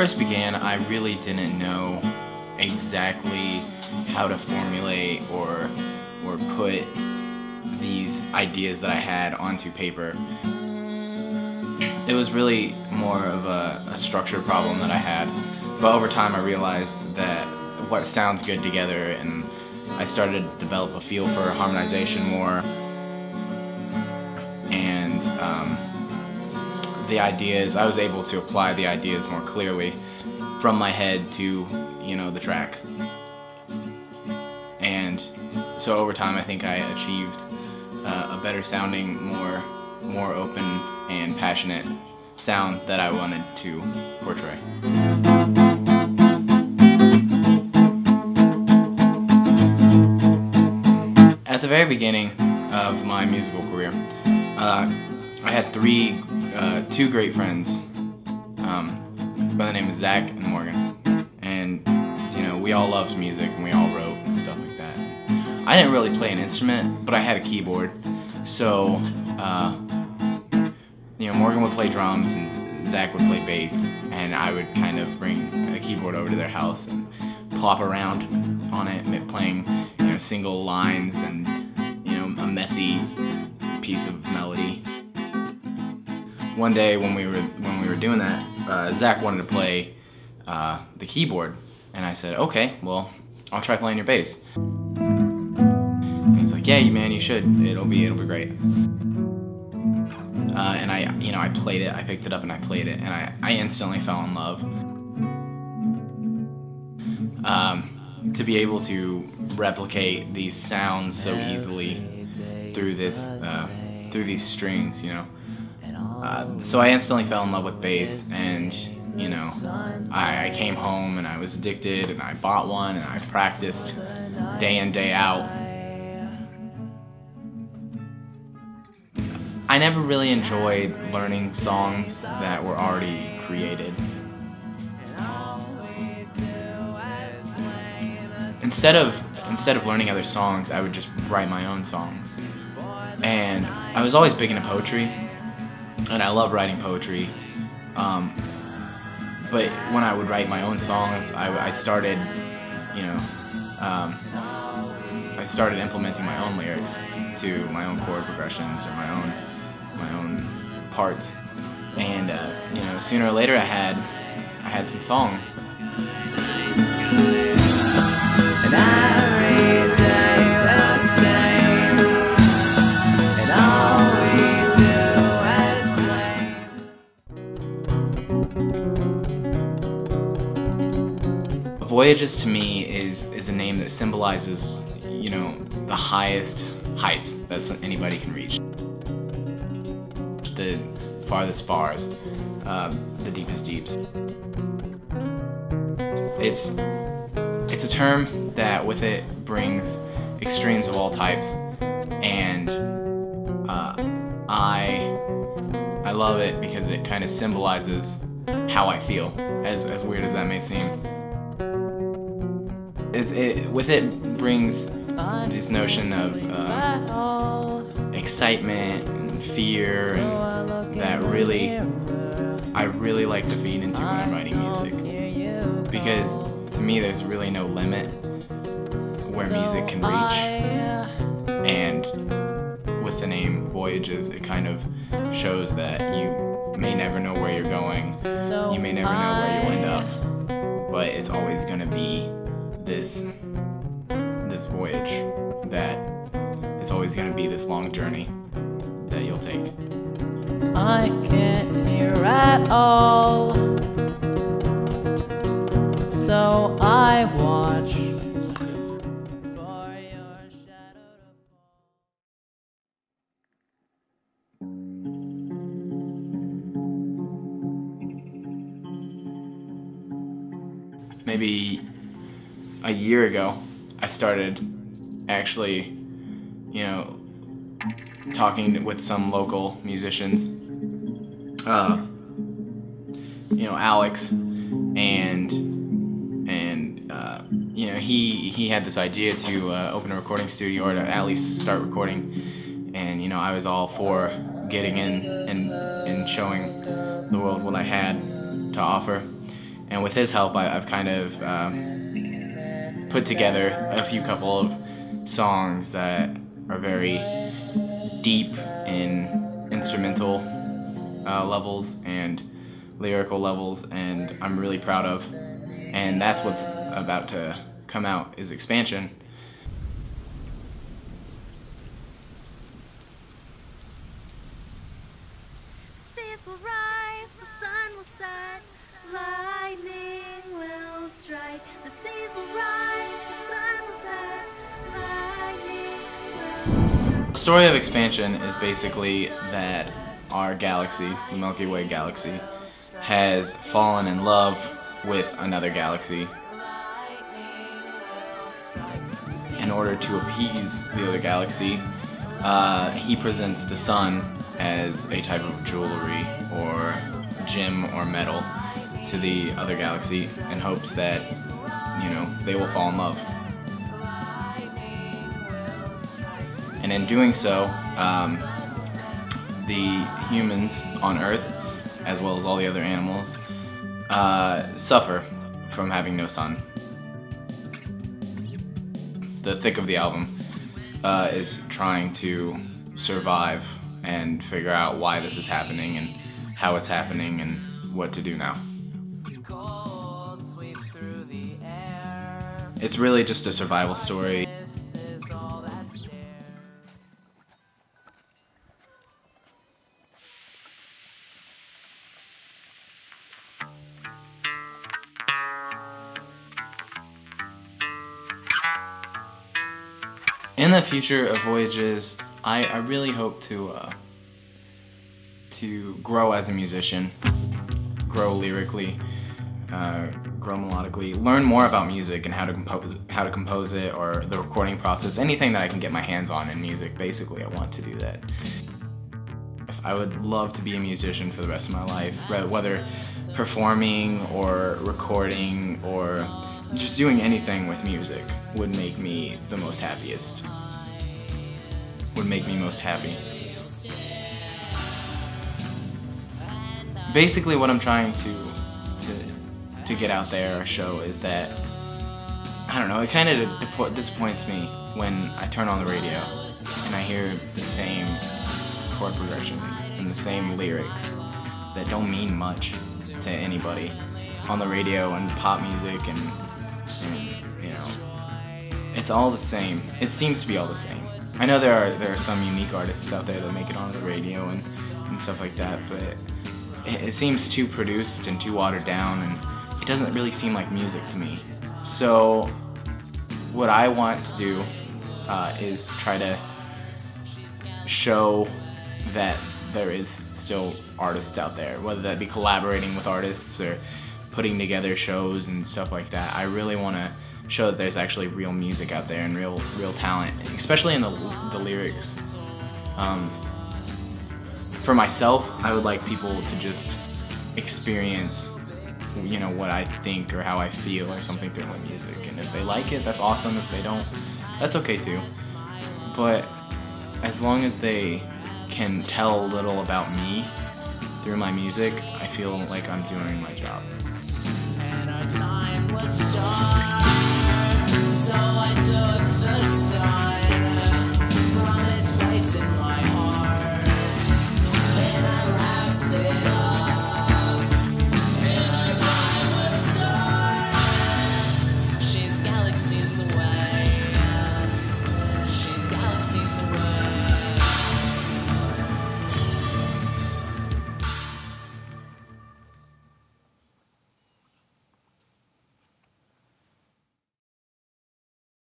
first began, I really didn't know exactly how to formulate or put these ideas that I had onto paper. It was really more of a structure problem that I had, but over time I realized that what sounds good together, and I started to develop a feel for harmonization more, and the ideas, I was able to apply the ideas more clearly from my head to, you know, the track. And so over time I think I achieved a better sounding, more open and passionate sound that I wanted to portray. At the very beginning of my musical career, I had two great friends by the name of Zach and Morgan, and you know, we all loved music and we all wrote and stuff like that. I didn't really play an instrument, but I had a keyboard, so you know, Morgan would play drums and Zach would play bass, and I would kind of bring a keyboard over to their house and plop around on it, playing, you know, single lines and, you know, a messy piece of melody. One day when we were doing that, Zach wanted to play the keyboard, and I said, okay, well, I'll try playing your bass. And he's like, yeah, man, you should. It'll be great. And I played it. I picked it up and I played it, and I instantly fell in love. To be able to replicate these sounds so easily through these strings, you know. So I instantly fell in love with bass, and you know, I came home and I was addicted, and I bought one and I practiced day in, day out. I never really enjoyed learning songs that were already created. Instead of learning other songs, I would just write my own songs. And I was always big into poetry, and I love writing poetry. But when I would write my own songs, I started, you know, I started implementing my own lyrics to my own chord progressions or my own parts. And you know, sooner or later I had some songs. And every day the same, and all we do is play. Voyages to me is a name that symbolizes, you know, the highest heights that anybody can reach. The farthest fars, the deepest deeps. It's a term that with it brings extremes of all types, and I love it because it kind of symbolizes how I feel, as weird as that may seem. With it brings this notion of excitement and fear, and that I really like to feed into when I'm writing music, because to me there's really no limit where music can reach, and with the name Voyages, it kind of shows that you may never know where you're going, you may never know where you'll end up, but it's always going to be this voyage, that it's always going to be this long journey that you'll take. I can't hear at all, so I watch for your shadow to fall. Maybe a year ago, I started actually, you know, talking with some local musicians, you know, Alex, and you know, he had this idea to open a recording studio, or to at least start recording, and you know, I was all for getting in and showing the world what I had to offer. And with his help, I've kind of put together a couple of songs that are very deep in instrumental levels and lyrical levels, and I'm really proud of. And that's what's about to come out, is Expansion. Seas will rise, the sun will set, lightning will strike. The seas will rise, the sun will set, lightning will strike. The story of Expansion is basically that our galaxy, the Milky Way galaxy, has fallen in love with another galaxy. In order to appease the other galaxy, he presents the sun as a type of jewelry or gem or metal to the other galaxy in hopes that, you know, they will fall in love. And in doing so, the humans on Earth, as well as all the other animals, suffer from having no sun. The thick of the album is trying to survive and figure out why this is happening and how it's happening and what to do now. It's really just a survival story. In the future of Voyages, I really hope to grow as a musician, grow lyrically, grow melodically, learn more about music and how to compose it, or the recording process, anything that I can get my hands on in music. Basically, I want to do that. I would love to be a musician for the rest of my life, whether performing or recording or just doing anything with music would make me the most happiest. Would make me most happy. Basically, what I'm trying to get out there or show is that, I don't know, it kind of disappoints me when I turn on the radio and I hear the same chord progressions and the same lyrics that don't mean much to anybody on the radio and pop music, and you know, it's all the same. It seems to be all the same. I know there are some unique artists out there that make it onto the radio and stuff like that, but it seems too produced and too watered down, and it doesn't really seem like music to me. So what I want to do is try to show that there is still artists out there, whether that be collaborating with artists or putting together shows and stuff like that. I really want to show that there's actually real music out there and real talent, especially in the lyrics. For myself, I would like people to just experience, you know, what I think or how I feel or something through my music. And if they like it, that's awesome. If they don't, that's okay too. But as long as they can tell a little about me through my music, I feel like I'm doing my job. And our time would start, so I took